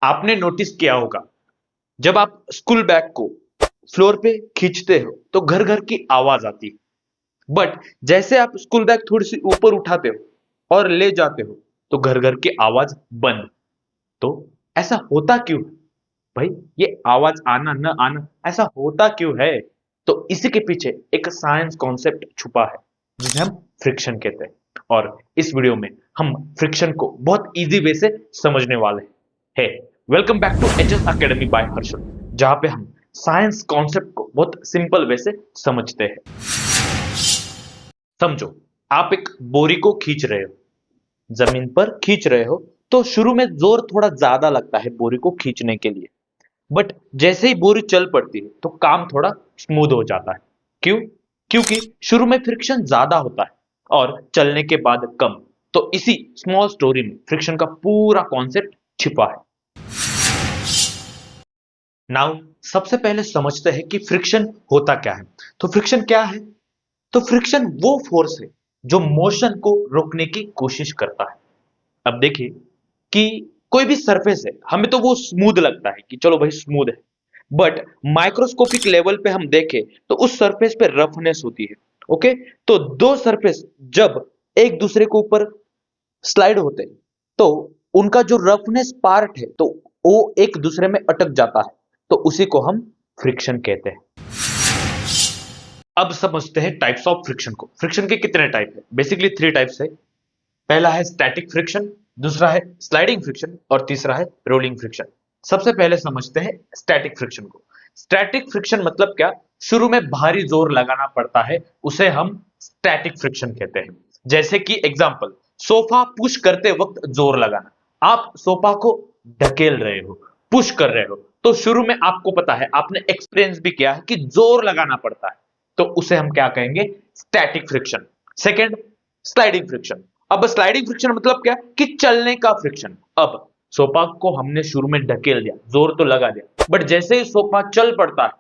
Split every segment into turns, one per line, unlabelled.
आपने नोटिस किया होगा, जब आप स्कूल बैग को फ्लोर पे खींचते हो तो घर घर की आवाज आती है। बट जैसे आप स्कूल बैग थोड़ी सी ऊपर उठाते हो और ले जाते हो तो घर घर की आवाज बंद। तो ऐसा होता क्यों है? भाई, ये आवाज आना न आना ऐसा होता क्यों है? तो इसी के पीछे एक साइंस कॉन्सेप्ट छुपा है, जिसे हम फ्रिक्शन कहते हैं। और इस वीडियो में हम फ्रिक्शन को बहुत इजी वे से समझने वाले हैं। Welcome back to HS academy by Harshal, जहां पे हम साइंस कॉन्सेप्ट को बहुत सिंपल वे से समझते हैं। समझो, आप एक बोरी को खींच रहे हो, जमीन पर खींच रहे हो, तो शुरू में जोर थोड़ा ज्यादा लगता है बोरी को खींचने के लिए। बट जैसे ही बोरी चल पड़ती है तो काम थोड़ा स्मूथ हो जाता है। क्यों? क्योंकि शुरू में फ्रिक्शन ज्यादा होता है और चलने के बाद कम। तो इसी स्मॉल स्टोरी में फ्रिक्शन का पूरा कॉन्सेप्ट छिपा है। नाउ सबसे पहले समझते हैं कि फ्रिक्शन होता क्या है। तो फ्रिक्शन क्या है? तो फ्रिक्शन वो फोर्स है जो मोशन को रोकने की कोशिश करता है। अब देखिए कि कोई भी सरफेस है, हमें तो वो स्मूथ लगता है कि चलो भाई स्मूथ है। बट माइक्रोस्कोपिक लेवल पे हम देखें तो उस सरफेस पे रफनेस होती है। ओके, तो दो सरफेस जब एक दूसरे के ऊपर स्लाइड होते हैं तो उनका जो रफनेस पार्ट है तो वो एक दूसरे में अटक जाता है। तो उसी को हम फ्रिक्शन कहते हैं। अब समझते हैं टाइप्स ऑफ फ्रिक्शन को। फ्रिक्शन के कितने टाइप है? बेसिकली थ्री टाइप्स है। पहला है स्टैटिक फ्रिक्शन, दूसरा है स्लाइडिंग फ्रिक्शन और तीसरा है रोलिंग फ्रिक्शन। सबसे पहले समझते हैं स्टैटिक फ्रिक्शन को। स्टैटिक फ्रिक्शन मतलब क्या? शुरू में भारी जोर लगाना पड़ता है, उसे हम स्टैटिक फ्रिक्शन कहते हैं। जैसे कि एग्जांपल, सोफा पुश करते वक्त जोर लगाना। आप सोफा को ढकेल रहे हो, पुश कर रहे हो, तो शुरू में आपको पता है, आपने एक्सपीरियंस भी किया है कि जोर लगाना पड़ता है। तो उसे हम क्या कहेंगे? Static friction. Second, sliding friction. अब स्लाइडिंग फ्रिक्शन मतलब क्या? कि चलने का फ्रिक्शन। अब सोफा को हमने शुरू में ढकेल दिया, जोर तो लगा दिया, बट जैसे ही सोफा चल पड़ता है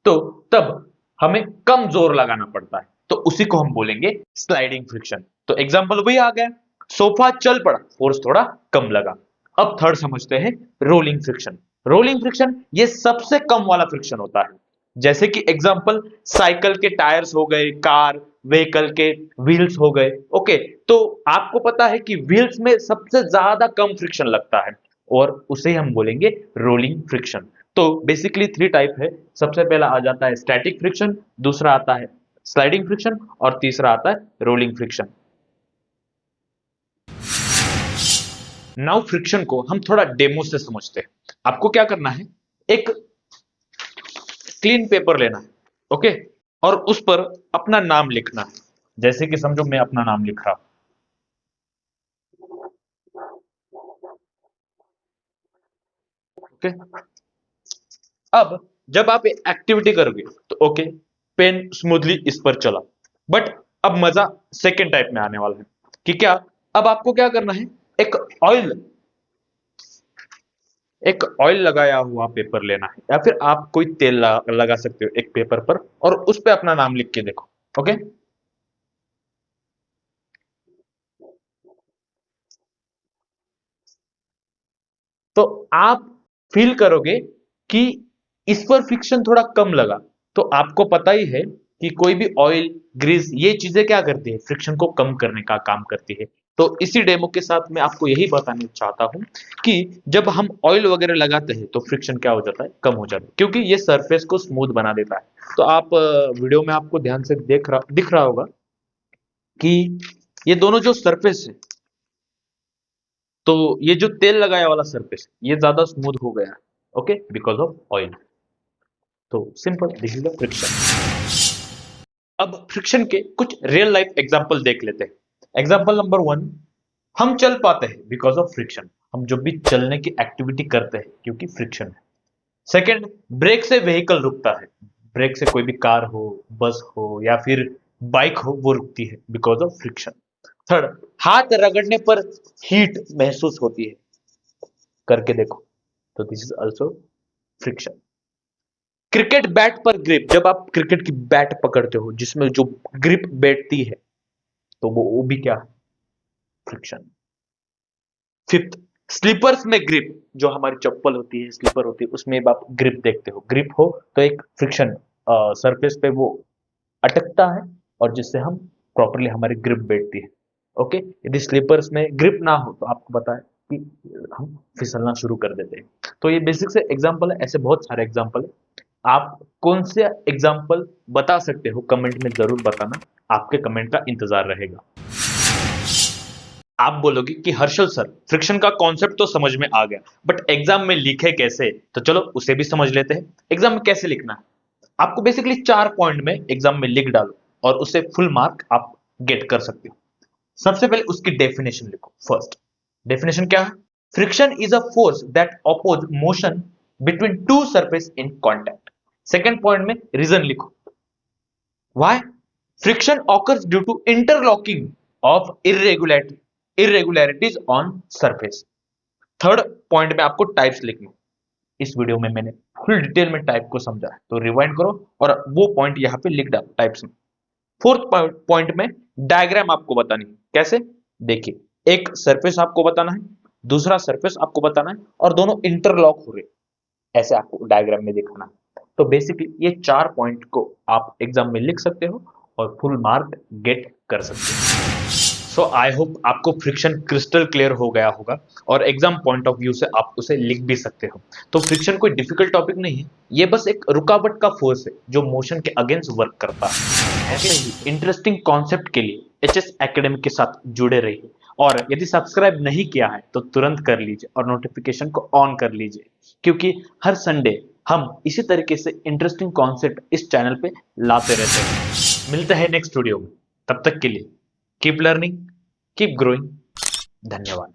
तो तब हमें कम जोर लगाना पड़ता है। तो उसी को हम बोलेंगे स्लाइडिंग फ्रिक्शन। तो एग्जांपल वही आ गया, सोफा चल पड़ा, फोर्स थोड़ा कम लगा। अब थर्ड समझते हैं रोलिंग फ्रिक्शन। रोलिंग फ्रिक्शन ये सबसे कम वाला फ्रिक्शन होता है। जैसे कि एग्जांपल, साइकिल के टायर्स हो गए, कार व्हीकल के व्हील्स हो गए। ओके, तो आपको पता है कि व्हील्स में सबसे ज्यादा कम फ्रिक्शन लगता है और उसे हम बोलेंगे रोलिंग फ्रिक्शन। तो बेसिकली थ्री टाइप है। सबसे पहला आ जाता है स्टैटिक फ्रिक्शन, दूसरा आता है स्लाइडिंग फ्रिक्शन और तीसरा आता है रोलिंग फ्रिक्शन। नाउ फ्रिक्शन को हम थोड़ा डेमो से समझते हैं। आपको क्या करना है, एक क्लीन पेपर लेना है। ओके, और उस पर अपना नाम लिखना है। जैसे कि समझो मैं अपना नाम लिख रहा हूं। ओके, अब जब आप एक्टिविटी करोगे तो ओके, पेन स्मूथली इस पर चला। बट अब मजा सेकेंड टाइप में आने वाला है कि क्या? अब आपको क्या करना है, एक ऑयल एक ऑयल लगाया हुआ पेपर लेना है, या फिर आप कोई तेल लगा सकते हो एक पेपर पर और उस पे अपना नाम लिख के देखो। ओके, तो आप फील करोगे कि इस पर फ्रिक्शन थोड़ा कम लगा। तो आपको पता ही है कि कोई भी ऑयल, ग्रीस, ये चीजें क्या करती है? फ्रिक्शन को कम करने का काम करती है। तो इसी डेमो के साथ मैं आपको यही बताना चाहता हूं कि जब हम ऑयल वगैरह लगाते हैं तो फ्रिक्शन क्या हो जाता है? कम हो जाता है, क्योंकि ये सरफेस को स्मूथ बना देता है। तो आप वीडियो में आपको ध्यान से दिख रहा होगा कि ये दोनों जो सरफेस है, तो ये जो तेल लगाया वाला सरफेस ये ज्यादा स्मूथ हो गया। Okay, because of oil. तो simple, this is the friction. अब फ्रिक्शन के कुछ रियल लाइफ एग्जांपल देख लेते हैं। एग्जांपल नंबर वन, हम चल पाते हैं बिकॉज ऑफ फ्रिक्शन। हम जब भी चलने की एक्टिविटी करते हैं क्योंकि फ्रिक्शन है। सेकंड, ब्रेक से व्हीकल रुकता है। ब्रेक से कोई भी कार हो, बस हो या फिर बाइक हो, वो रुकती है बिकॉज ऑफ फ्रिक्शन। थर्ड, हाथ रगड़ने पर हीट महसूस होती है। करके देखो, तो this is also friction. Cricket bat पर ग्रिप, जब आप क्रिकेट की बैट पकड़ते हो जिसमें जो ग्रिप बैठती है, तो वो भी क्या? फ्रिक्शन। फिफ्थ, स्लीपर्स में ग्रिप, जो हमारी चप्पल होती है, स्लीपर होती है, उसमें आप ग्रिप देखते हो। ग्रिप हो तो एक फ्रिक्शन सरफेस पे वो अटकता है और जिससे हम प्रॉपरली हमारी ग्रिप बैठती है। ओके, यदि स्लीपर्स में ग्रिप ना हो तो आपको पता है कि हम फिसलना शुरू कर देते हैं। तो ये बेसिक से एग्जांपल है, ऐसे बहुत सारे एग्जांपल है। आप कौन से एग्जांपल बता सकते हो कमेंट में जरूर बताना, आपके कमेंट का इंतजार रहेगा। आप बोलोगे कि हर्षल सर, फ्रिक्शन का कॉन्सेप्ट तो समझ में आ गया, बट एग्जाम में लिखे कैसे? तो चलो उसे भी समझ लेते हैं। एग्जाम में कैसे लिखना है, आपको बेसिकली 4 पॉइंट में एग्जाम में लिख डालो और उससे फुल मार्क आप गेट कर सकते हो। सबसे पहले उसकी डेफिनेशन लिखो। फर्स्ट डेफिनेशन क्या है? Friction is a force that oppose motion between two surface in contact. Second point में रीजन लिखो। Why? Friction occurs due to interlocking of irregularities on surface. Third point में आपको टाइप्स लिखने। इस video में मैंने फुल डिटेल में type को समझा है, तो रिवाइंड करो और वो पॉइंट यहां पे लिख डालो टाइप्स में। फोर्थ पॉइंट में डायग्राम आपको बतानी है। कैसे? देखिए, एक सरफेस आपको बताना है, दूसरा सरफेस आपको बताना है और दोनों इंटरलॉक हो रहे, ऐसे आपको डायग्राम में दिखाना है। तो बेसिकली ये 4 पॉइंट को आप एग्जाम में लिख सकते हो और फुल मार्क गेट कर सकते हो। सो आई होप आपको फ्रिक्शन क्रिस्टल क्लियर हो गया होगा और एग्जाम पॉइंट ऑफ व्यू से आप उसे लिख भी सकते हो। तो फ्रिक्शन कोई डिफिकल्ट टॉपिक नहीं है, ये बस एक रुकावट का फोर्स है जो मोशन के अगेंस्ट वर्क करता है। ऐसे ही इंटरेस्टिंग कॉन्सेप्ट के लिए एचएस एकेडमी के साथ जुड़े रहिए और यदि सब्सक्राइब नहीं किया है तो तुरंत कर लीजिए और नोटिफिकेशन को ऑन कर लीजिए, क्योंकि हर संडे हम इसी तरीके से इंटरेस्टिंग कॉन्सेप्ट इस चैनल पे लाते रहते हैं। मिलते हैं नेक्स्ट वीडियो में, तब तक के लिए कीप लर्निंग, कीप ग्रोइंग। धन्यवाद।